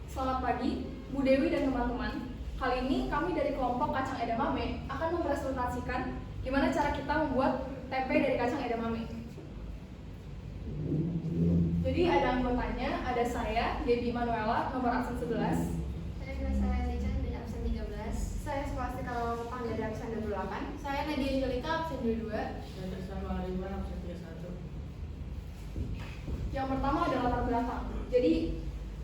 Selamat pagi, Bu Dewi dan teman-teman. Kali ini kami dari kelompok kacang edamame akan mempresentasikan gimana cara kita membuat tempe dari kacang edamame. Jadi ada anggotanya, ada saya, Debbie Manuela, nomor absen 11. Saya Lican dari absen 13. Saya Scholastica Lawang dari absen 28. Saya Nadia Angelika absen 22. Dan bersama Ridwan absen 31. Yang pertama adalah latar belakang. Jadi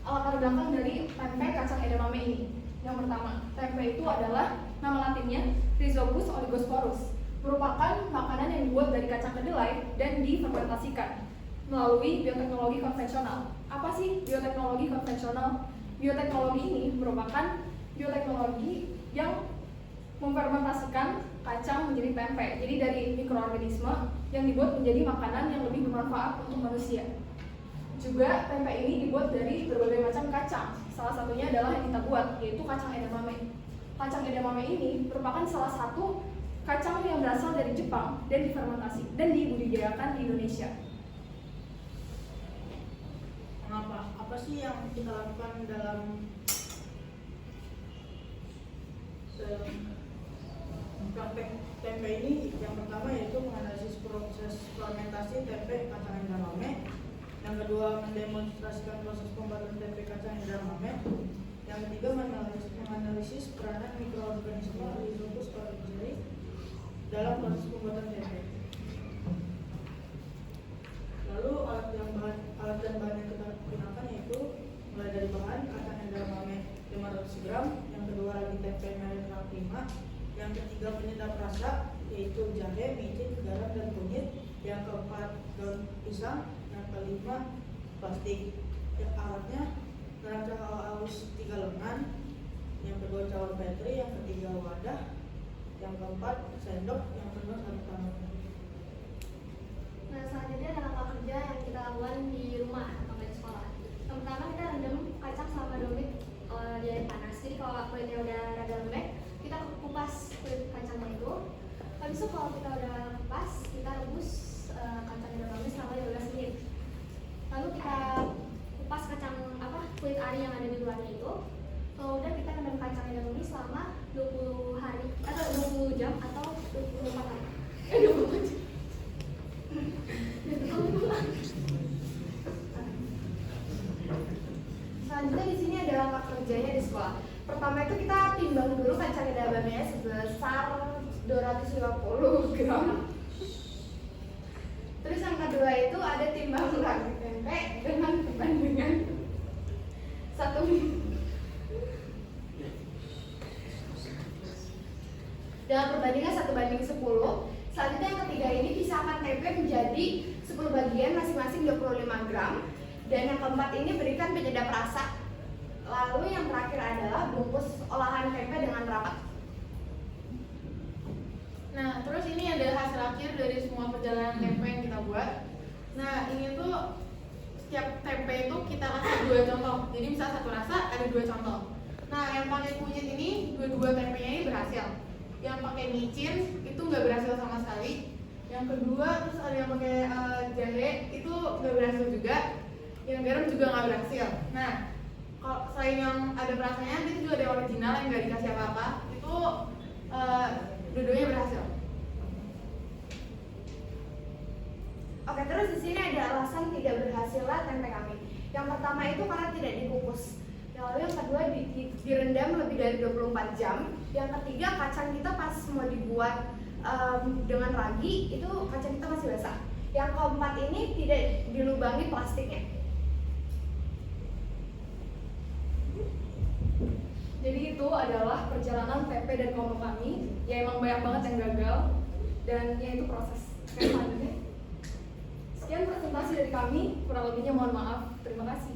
latar belakang dari tempe kacang edamame ini. Yang pertama, tempe itu adalah nama latinnya Rhizopus oligosporus, merupakan makanan yang dibuat dari kacang kedelai dan difermentasikan melalui bioteknologi konvensional. Apa sih bioteknologi konvensional? Bioteknologi ini merupakan bioteknologi yang memfermentasikan kacang menjadi tempe. Jadi dari mikroorganisme yang dibuat menjadi makanan yang lebih bermanfaat untuk manusia. Juga tempe ini dibuat dari berbagai macam kacang. Salah satunya adalah yang kita buat, yaitu kacang edamame. Kacang edamame ini merupakan salah satu kacang yang berasal dari Jepang dan difermentasi dan dibudidayakan di Indonesia. Mengapa? Apa sih yang kita lakukan dalam praktek tempe ini? Yang pertama yaitu menganalisis proses fermentasi tempe kacang edamame. Yang kedua, mendemonstrasikan proses pembuatan tempe kacang edamame. Yang ketiga, menganalisis peranan mikroorganisme Rhizopus oligosporus dalam proses pembuatan tempe. Lalu alat dan bahan yang kita gunakan yaitu mulai dari bahan kacang edamame 500 gram, yang kedua ragi tempe merek 5, yang ketiga penyedap rasa yaitu jahe, micin, garam, dan kunyit, yang keempat daun pisang, yang kelima plastik. Yang alatnya neraca halus 3 lengan, yang kedua cawan petri, yang ketiga wadah, yang keempat sendok, yang kedua sarung tangan. Nah, selanjutnya adalah langkah kerja yang kita lakukan di rumah atau di sekolah. Yang pertama, kita rendam kacang selama 2 menit di air panas. Jadi kalau kulitnya udah rada lembek, kita kupas kulit kacangnya itu. Habis itu kalau kita udah kupas, kita rebus kacang edamame selama 15 menit. Lalu kita kupas kulit ari yang ada di luarnya itu. Kalau udah, kita rendam kacang edamame selama 20 hari atau 20 jam atau 24 hari. 24 jam. Selanjutnya di sini ada langkah kerjanya di sekolah. Pertama itu kita timbang dulu kacang edamame sebesar 250 gram. Terus yang kedua itu ada timbang ragi tempe dengan perbandingan 1 dengan perbandingan 1:10. Selanjutnya yang ketiga ini pisahkan tempe menjadi 10 bagian masing-masing 25 gram. Dan yang keempat ini berikan penyedap rasa. Lalu yang terakhir adalah bungkus olahan tempe dengan rapat. Nah, terus ini adalah hasil akhir dari semua perjalanan tempe yang kita buat. Nah, ini tuh setiap tempe itu kita kasih 2 contoh. Jadi misal satu rasa ada 2 contoh. Nah, yang pakai kunyit ini dua tempenya ini berhasil. Yang pakai micin itu nggak berhasil sama sekali. Yang kedua terus ada yang pakai jahe itu nggak berhasil juga. Yang garam juga nggak berhasil. Nah, kalau selain yang ada rasanya, itu juga ada yang original yang nggak dikasih apa-apa. Itu dua-duanya berhasil. Oke, terus di sini ada alasan tidak berhasilnya tempe kami. Yang pertama itu karena tidak dikukus. Lalu yang kedua direndam lebih dari 24 jam. Yang ketiga kacang kita pas mau dibuat dengan ragi itu kacang kita masih basah. Yang keempat ini tidak dilubangi plastiknya. Jadi itu adalah perjalanan tempe dan kelompok kami. Ya emang banyak banget yang gagal dan ya itu proses. Oke, selanjutnya. Sekian presentasi dari kami, kurang lebihnya mohon maaf. Terima kasih.